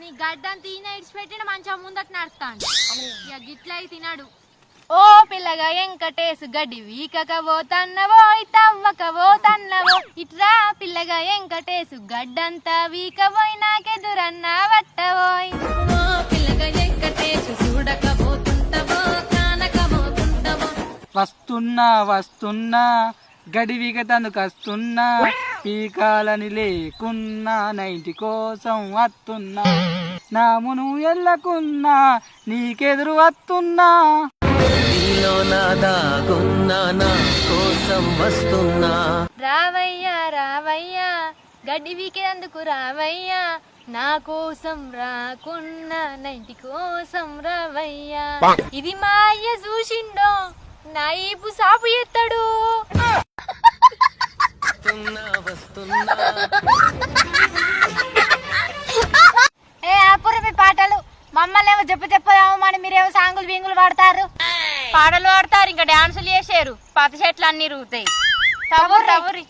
నీ గడ్డంతా ఈయన ఇడిచిపెట్టిన మంచిగా ముందట నడుస్తాడు. ఇక గిట్లా తినాడు. ఓ పిల్లగా ఎంకటేసు గడ్డి వీకకపోతన్నవో తవ్వకపోతన్నవో ఇట్రా పిల్లగా ఎంకటేసు గడ్డంతా వీకపోయి నాకెదురన్నా వట్టవోయ్. ఓ పిల్లగా ఎంకటేసు చూడకపోతుంటవో కానకపోతుంటవో. వస్తున్నా వస్తున్నా గడివిగ తనుకస్తున్నా పీకాలని లేకున్నా నైంటి కోసం వస్తున్నా నామును ఎల్లకున్నా నీకెదురు వస్తున్నా రావయ్యా రావయ్యా గడ్డి వీకేందుకు రావయ్యా నా కోసం రాకున్నా నైంటి కోసం రావయ్యా. ఇది మా అయ్య చూసిండో నా ఈపు సాపు ఎత్తాడు. ఏ ఆపురు మీ పాటలు. మమ్మల్ని ఏమో చెప్పదాము మరి మీరేమో సాంగులు బింగులు పాడతారు. పాటలు పాడతారు ఇంకా డాన్సులు చేసారు. పత చెట్లు అన్ని రూతాయి. తవ్వురి